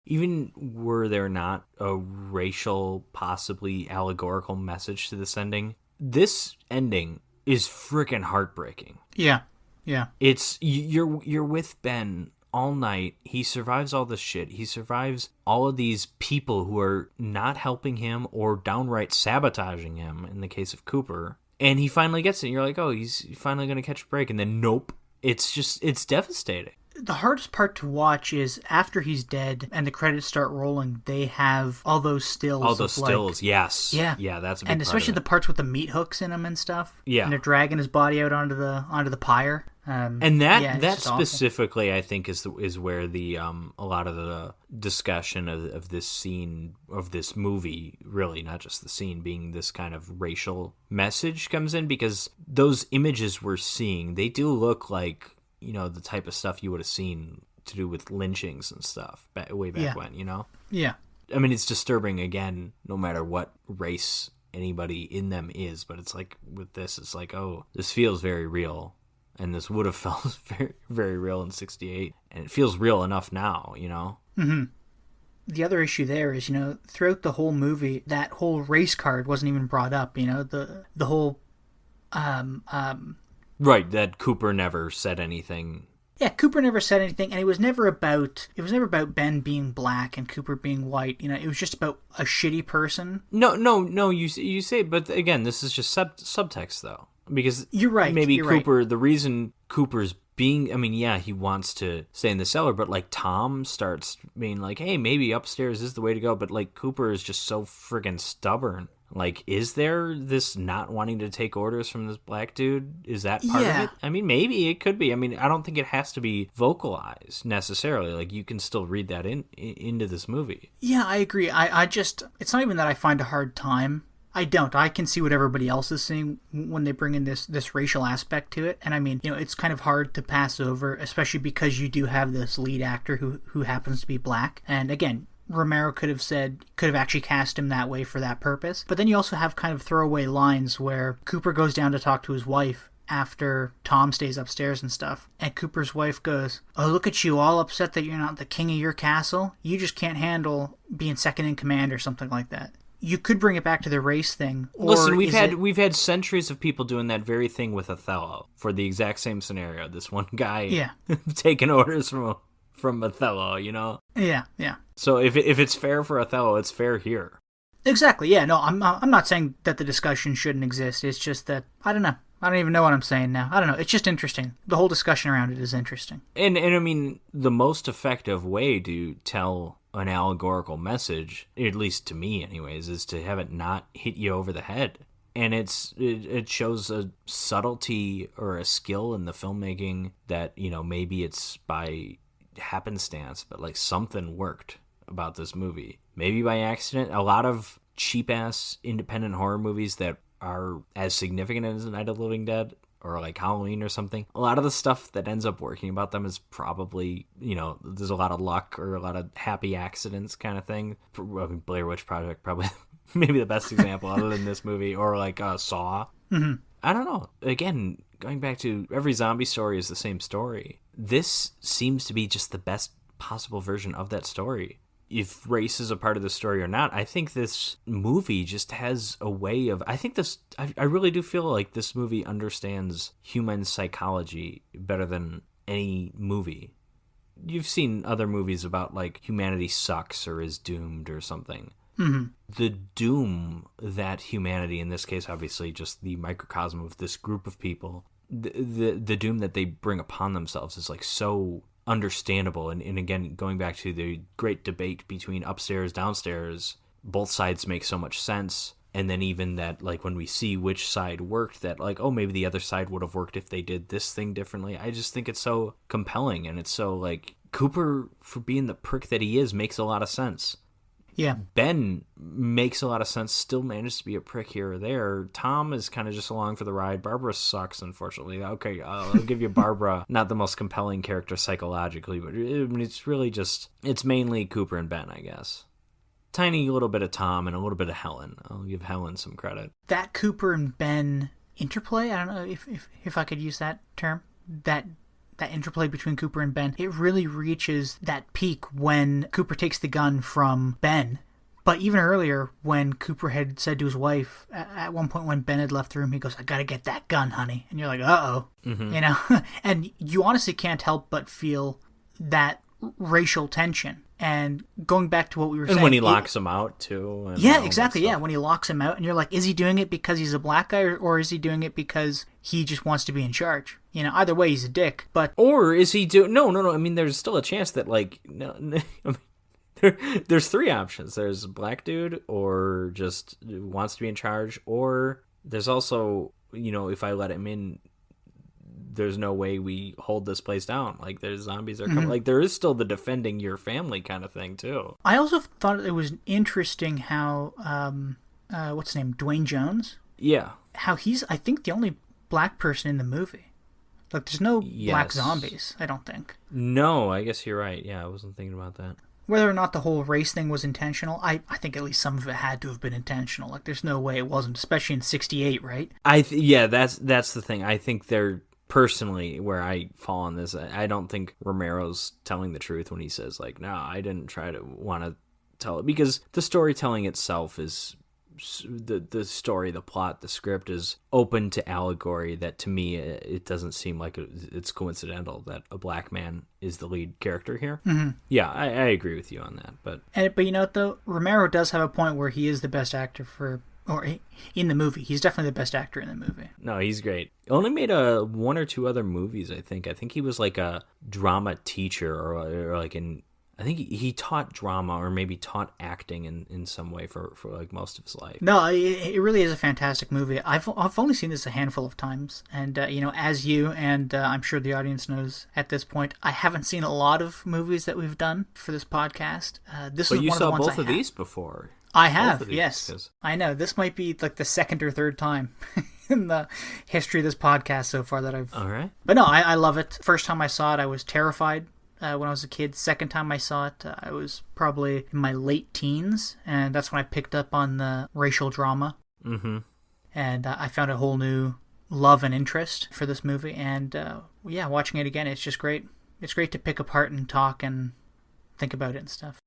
Even were there not a racial, possibly allegorical message to this ending, this ending is freaking heartbreaking. Yeah. Yeah. It's you're with Ben all night. He survives all this shit. He survives all of these people who are not helping him or downright sabotaging him in the case of Cooper. And he finally gets it. And you're like, oh, he's finally going to catch a break. And then nope. It's devastating. The hardest part to watch is after he's dead and the credits start rolling, they have all those stills. All those stills, yes. Yeah. Yeah, that's a big and part especially of it. the parts with the meat hooks in them and stuff. Yeah. And they're dragging his body out onto the pyre. And that specifically, awful. I think, is where the a lot of the discussion of this scene, of this movie, really, not just the scene, being this kind of racial message comes in, because those images we're seeing, they do look like, the type of stuff you would have seen to do with lynchings and stuff way back when, Yeah. I mean, it's disturbing, again, no matter what race anybody in them is, but it's like, with this, it's like, oh, this feels very real, and this would have felt very, very real in 1968, and it feels real enough now, Mm-hmm. The other issue there is, throughout the whole movie, that whole race card wasn't even brought up, the whole... Right, that Cooper never said anything. Yeah, Cooper never said anything, and it was never about Ben being black and Cooper being white. It was just about a shitty person. No. You say, but again, this is just subtext though, because you're right. Maybe you're Cooper, right. The reason Cooper's being, he wants to stay in the cellar, but like Tom starts being like, hey, maybe upstairs is the way to go, but like Cooper is just so friggin' stubborn. Like, is there this not wanting to take orders from this black dude? Is that part of it? Maybe it could be. I don't think it has to be vocalized necessarily. Like, you can still read that into this movie. Yeah, I agree. I just, it's not even that I find a hard time. I don't. I can see what everybody else is seeing when they bring in this racial aspect to it. And it's kind of hard to pass over, especially because you do have this lead actor who happens to be black. And again, Romero could have actually cast him that way for that purpose. But then you also have kind of throwaway lines where Cooper goes down to talk to his wife after Tom stays upstairs and stuff. And Cooper's wife goes, oh, look at you, all upset that you're not the king of your castle. You just can't handle being second in command or something like that. You could bring it back to the race thing. Listen, we've had centuries of people doing that very thing with Othello for the exact same scenario. This one guy taking orders from Othello, Yeah. So if it's fair for Othello, it's fair here. Exactly. Yeah. No, I'm not saying that the discussion shouldn't exist. It's just that I don't know. I don't even know what I'm saying now. I don't know. It's just interesting. The whole discussion around it is interesting. And the most effective way to tell an allegorical message, at least to me anyways, is to have it not hit you over the head. And it shows a subtlety or a skill in the filmmaking that, maybe it's by happenstance, but like something worked about this movie. Maybe by accident. A lot of cheap-ass independent horror movies that are as significant as Night of the Living Dead or like Halloween or something, a lot of the stuff that ends up working about them is probably, there's a lot of luck or a lot of happy accidents kind of thing. Blair Witch Project, probably maybe the best example other than this movie, or like Saw. Mm-hmm. I don't know. Again, going back to every zombie story is the same story. This seems to be just the best possible version of that story. If race is a part of the story or not, I think this movie just has a way of... I really do feel like this movie understands human psychology better than any movie. You've seen other movies about, like, humanity sucks or is doomed or something. Mm-hmm. The doom that humanity, in this case, obviously just the microcosm of this group of people, the doom that they bring upon themselves is, like, so understandable. And again, going back to the great debate between upstairs, downstairs, both sides make so much sense. And then even that, like, when we see which side worked, that, like, oh, maybe the other side would have worked if they did this thing differently. I just think it's so compelling, and it's so, like, Cooper, for being the prick that he is, makes a lot of sense. Yeah. Ben makes a lot of sense, still manages to be a prick here or there. Tom is kind of just along for the ride. Barbara sucks, unfortunately. Okay, I'll give you Barbara. Not the most compelling character psychologically, but it's really just... It's mainly Cooper and Ben, I guess. Tiny little bit of Tom and a little bit of Helen. I'll give Helen some credit. That Cooper and Ben interplay, I don't know if I could use that term, that that interplay between Cooper and Ben, it really reaches that peak when Cooper takes the gun from Ben. But even earlier, when Cooper had said to his wife, at one point when Ben had left the room, he goes, "I gotta get that gun, honey." And you're like, uh-oh. You know? And you honestly can't help but feel that racial tension. And going back to what we were saying... And when he locks him out, too. And yeah, exactly, yeah. When he locks him out, and you're like, is he doing it because he's a black guy, or is he doing it because he just wants to be in charge? You know, either way, he's a dick, but... Or is he doing... No. I mean, there's still a chance that, like... No, I mean, there's three options. There's a black dude, or just wants to be in charge, or there's also, you know, if I let him in, there's no way we hold this place down. Like, there's zombies are coming. Like, there is still the defending your family kind of thing, too. I also thought it was interesting how, what's his name, Dwayne Jones? Yeah. How he's, I think, the only black person in the movie. Like, there's no black zombies, I don't think. No, I guess you're right. Yeah, I wasn't thinking about that. Whether or not the whole race thing was intentional, I think at least some of it had to have been intentional. Like, there's no way it wasn't, especially in '68, right? Yeah, that's the thing. I think they're, personally, where I fall on this, I don't think Romero's telling the truth when he says, like, no, I didn't try to want to tell it. Because the storytelling itself is... The story, the plot, the script is open to allegory that, to me, it doesn't seem like it's coincidental that a black man is the lead character here. Yeah, I agree with you on that. But you know what, though? Romero does have a point where he is the best actor in the movie. He's definitely the best actor in the movie. No, he's great. Only made one or two other movies, I think. I think he was like a drama teacher or like in... I think he taught drama or maybe taught acting in some way for like most of his life. No, it really is a fantastic movie. I've only seen this a handful of times, and you know, as you and I'm sure the audience knows at this point, I haven't seen a lot of movies that we've done for this podcast. This is one of the ones I have. But you saw both of these before. I have, yes. I know. This might be like the second or third time in the history of this podcast so far that I've... All right. But no, I love it. First time I saw it, I was terrified. When I was a kid. Second time I saw it, I was probably in my late teens, and that's when I picked up on the racial drama. And I found a whole new love and interest for this movie, and yeah, watching it again, it's just great. It's great to pick apart and talk and think about it and stuff.